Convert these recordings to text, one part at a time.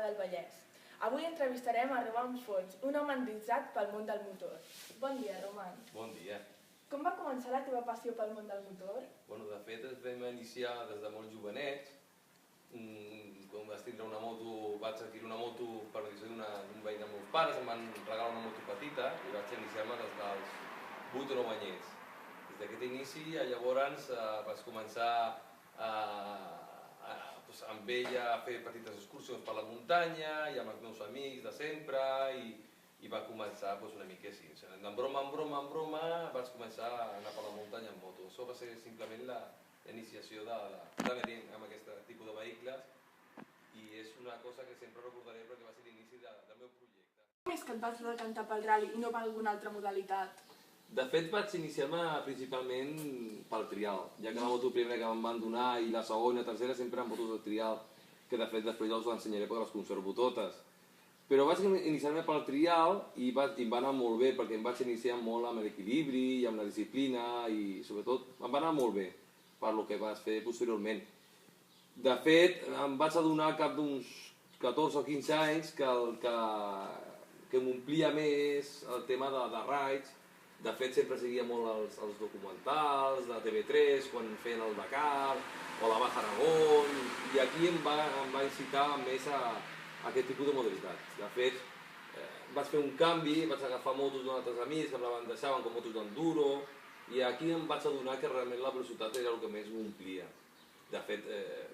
del Vallès. Avui entrevistarem a Roman Fons, un home endinsat pel món del motor. Bon dia, Roman. Bon dia. Com va començar la teva passió pel món del motor? De fet, ens vam iniciar des de molt jovenets. Quan vaig tindre una moto, vaig adquirir una moto per decisió d'un veí de meus pares, em van regalar una moto petita i vaig iniciar-me des dels 8 o 9 anyets. Des d'aquest inici, llavors vaig començar amb ella a fer petites excursions per la muntanya i amb els meus amics de sempre i va començar una mica així. De broma en broma vaig començar a anar per la muntanya en moto. Això va ser simplement la iniciació d'anar amb aquest tipus de vehicles i és una cosa que sempre recordaré perquè va ser l'inici del meu projecte. Com és que et vas decantar pel rally i no per alguna altra modalitat? De fet, vaig iniciar-me principalment pel trial, ja que la moto primera que em van donar i la segona i la tercera sempre eren motos de trial, que de fet després els ensenyaré perquè les conservo totes. Però vaig iniciar-me pel trial i em va anar molt bé perquè em vaig iniciar molt amb l'equilibri i amb la disciplina i sobretot em va anar molt bé per el que vaig fer posteriorment. De fet, em vaig adonar cap d'uns 14 o 15 anys que m'omplia més el tema de raids. De fet, sempre seguia molt els documentals de TV3 quan feien el Dakar o la Baja Aragón i aquí em va incitar més a aquest tipus de modalitats. De fet, vaig fer un canvi, vaig agafar motos d'uns altres amics que em la deixaven com motos d'enduro i aquí em vaig adonar que realment la velocitat era el que més m'omplia. De fet,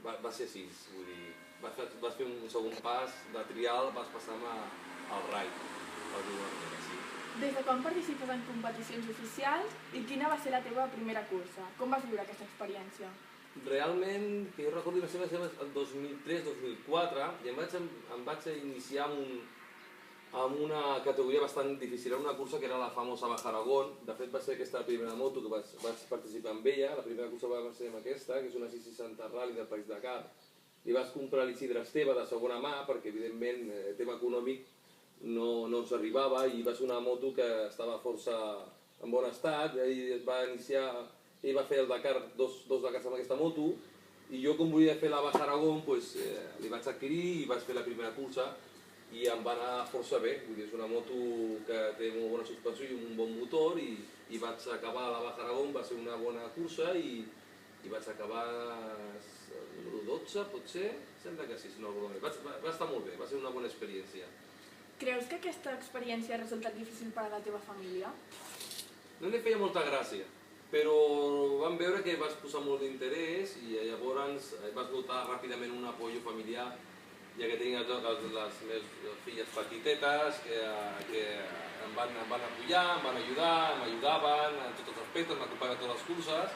va ser així, vull dir, vaig fer un segon pas de trial, vaig passar-me al raid, per dir-ho així. Des de quan participes en competicions oficials i quina va ser la teva primera cursa? Com vas viure aquesta experiència? Realment, que jo recordo que va ser el 2003-2004 i em vaig iniciar amb una categoria bastant difícil. Era una cursa que era la famosa Baja Aragón. De fet, va ser aquesta la primera moto que vaig participar amb ella. La primera cursa va ser amb aquesta, que és una 660 Rally del País Dakar. I vaig comprar l'Isidre Esteve de segona mà perquè, evidentment, el tema econòmic no ens arribava i va ser una moto que estava força en bon estat. Ell va fer el Dakar, dos Dakars amb aquesta moto i jo, com volia fer la Baja Aragón, li vaig adquirir i vaig fer la primera cursa i em va anar força bé. Vull dir, és una moto que té molt bona suspensió i un bon motor i vaig acabar la Baja Aragón, va ser una bona cursa i vaig acabar número 12, potser? Sembla que sí, si no recordo bé. Va estar molt bé, va ser una bona experiència. Creus que aquesta experiència ha resultat difícil per a la teva família? No li feia molta gràcia, però vam veure que vaig posar molt d'interès i llavors vaig notar ràpidament un apoyo familiar, ja que tenia les meves filles petitetes que em van apoyar, em van ajudar, m'ajudaven en tots els aspectes, m'acompanyaven a totes les curses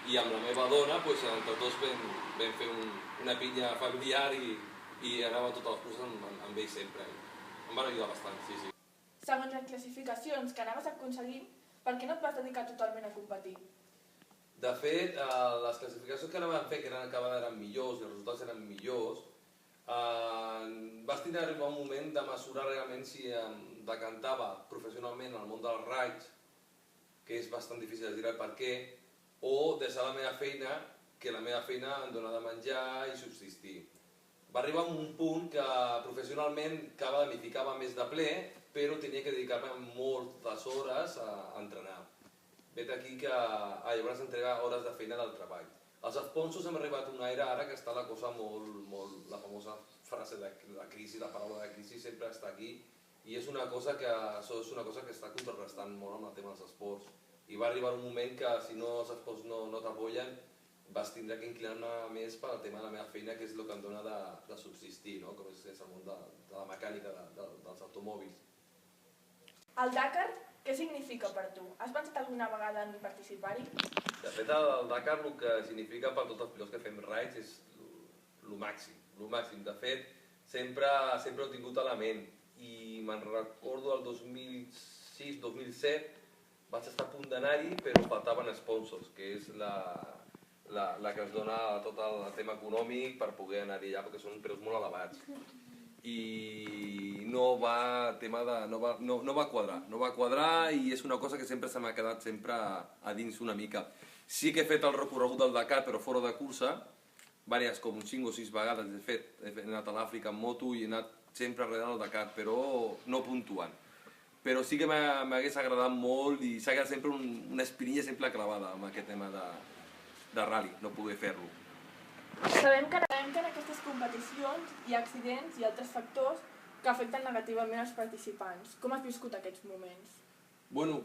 i amb la meva dona, entre tots vam fer una pinya familiar i anava a totes les curses amb ells sempre. Em van ajudar bastant, sí. Segons les classificacions que anaves aconseguint, per què no et vas dedicar totalment a competir? De fet, les classificacions que anàvem fent, que cada vegada eren millors i els resultats eren millors, vaig tenir d'arribar un moment de mesurar realment si em decantava professionalment al món dels raids, que és bastant difícil de dir per què, o deixar la meva feina, que la meva feina em dona de menjar i subsistir. Va arribar a un punt que professionalment cada vegada m'hi ficava més de ple, però tenia que dedicar-me moltes hores a entrenar. Vet aquí que llavors entregar hores de feina del treball. Els sponsors hem arribat a una era ara que està la cosa molt... La famosa frase de la crisi, la paraula de crisi sempre està aquí i és una cosa que està contrarrestant molt amb el tema dels esports. I va arribar un moment que si no els esports no t'apoyen vas tindre que inclinar-me més pel tema de la meva feina, que és el que em dona de subsistir, com és el món de la mecànica dels automòbils. El Dakar, què significa per tu? Has pensat alguna vegada en participar-hi? De fet, el Dakar el que significa per tots els pilots que fem raids és el màxim. De fet, sempre ho he tingut a la ment i me'n recordo el 2006-2007 vaig estar a punt d'anar-hi, però faltaven sponsors, que és la que ens dona tot el tema econòmic per poder anar-hi allà, perquè són preus molt elevats. I no va quadrar i és una cosa que sempre se m'ha quedat sempre a dins una mica. Sí que he fet el recorregut del Dakar, però fora de cursa. diverses, com 5 o 6 vegades, de fet, he anat a l'Àfrica en moto i he anat sempre arrelant el Dakar, però no puntuant. Però sí que m'hagués agradat molt i s'ha quedat sempre una espinilla sempre clavada amb aquest tema de rally, no poder fer-lo. Sabem que en aquestes competicions hi ha accidents i altres factors que afecten negativament els participants. Com has viscut aquests moments? Bueno,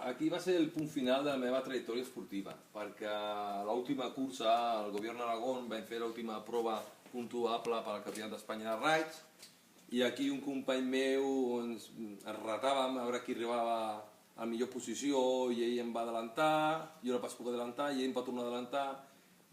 aquí va ser el punt final de la meva trajectòria esportiva, perquè a l'última cursa, al Govern d'Aragón, vam fer l'última prova puntuable per al Campionat d'Espanya de raids, i aquí un company meu ens retàvem a veure qui arribava a millor posició, i ell em va adelantar, jo no vaig poder adelantar, i ell em va tornar a adelantar,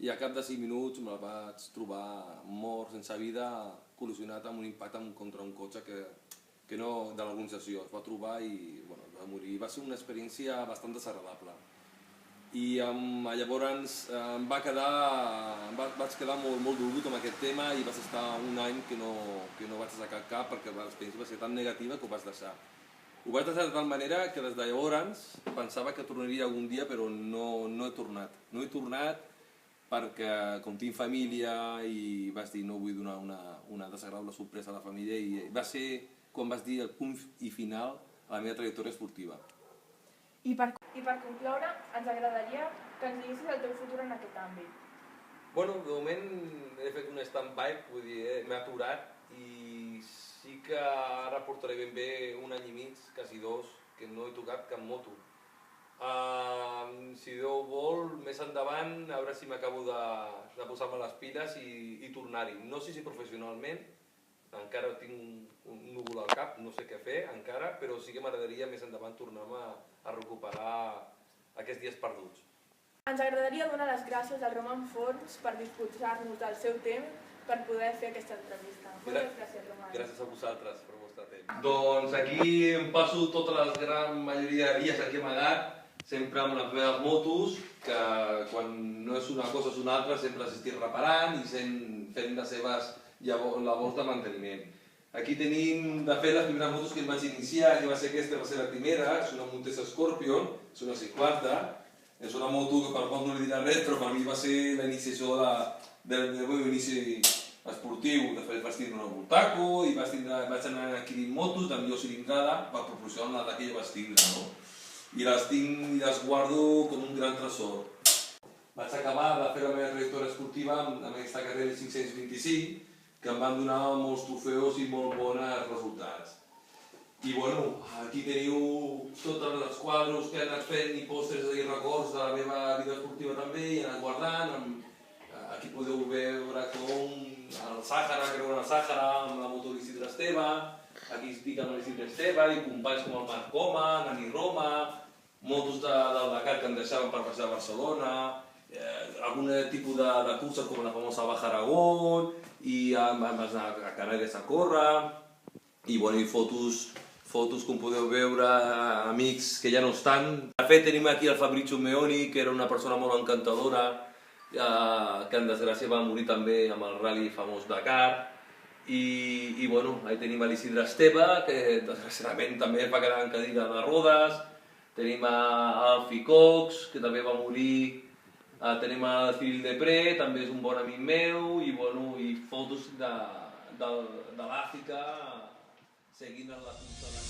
i a cap de 5 minuts me'l vaig trobar mort, sense vida, col·lisionat amb un impacte contra un cotxe que no de l'organització. Es va trobar i va morir. Va ser una experiència bastant desagradable. I llavors vaig quedar molt dolgut amb aquest tema i vaig estar un any que no vaig sacar cap perquè l'experiència va ser tan negativa que ho vaig deixar. Ho vaig deixar de tal manera que des de llavors pensava que tornaria algun dia, però no he tornat. No he tornat perquè com tinc família i vaig dir no vull donar una desagradable sorpresa a la família, i va ser quan vas dir el punt i final a la meva trajectòria esportiva. I per concloure, ens agradaria que ens diguessis el teu futur en aquest àmbit. Bueno, de moment he fet un stand-by, vull dir, m'he aturat i sí que ara portaré ben bé un any i mig, quasi 2, que no he tocat cap moto. Si Déu vol, més endavant, a veure si m'acabo de posar-me les piles i tornar-hi. No sé si professionalment, encara tinc un núvol al cap, no sé què fer encara, però sí que m'agradaria més endavant tornar-me a recuperar aquests dies perduts. Ens agradaria donar les gràcies al Roman Forns per disposar-nos del seu temps per poder fer aquesta entrevista. Moltes gràcies, Roman. Gràcies a vosaltres per el vostre temps. Doncs aquí em passo tota la gran majoria de dies aquí amagat, sempre amb les meves motos, que quan no és una cosa és una altra sempre les estic reparant i fent les seves labors de manteniment. Aquí tenim, de fet, les primeres motos que em vaig iniciar, que va ser aquesta, va ser la primera, és una Montesa Scorpion, és una 50, és una moto que per qual no li dirà res, però per mi va ser la iniciació del meu inici esportiu. De fet vaig tindre una Voltaco i vaig anar adquirint motos de millor cilindrada per proporcionar la que jo vaig tindre, no? I les tinc i les guardo com un gran tresor. Vaig acabar de fer la meva trajectòria esportiva amb aquesta carrera 525, que em van donar molts trofeus i molt bons resultats. I bueno, aquí teniu tots els quadros que he anat fent i pòsters i records de la meva vida esportiva també, i he anat guardant. Aquí podeu veure com el Sàhara, creu en el Sàhara, amb la moto d'Isidre Esteve. Aquí estic amb l'Isidre Esteve i companys com el Marc Coma, Nani Roma, motos del Dakar que em deixaven per passar a Barcelona, algun tipus de cursa com la famosa Baja Aragón, i vam anar a Canàries a córrer, i fotos, com podeu veure, amics que ja no estan. De fet, tenim aquí el Fabrizio Meoni, que era una persona molt encantadora, que en desgràcia va morir també amb el rally famós Dakar. I ahí tenim l'Isidre Esteve, que desgraciadament també es va quedar en cadira de rodes. Tenim l'Alfie Cox, que també va morir. Tenim el Cyril Depré, també és un bon amic meu, i fotos de l'Àfrica seguint la cursa de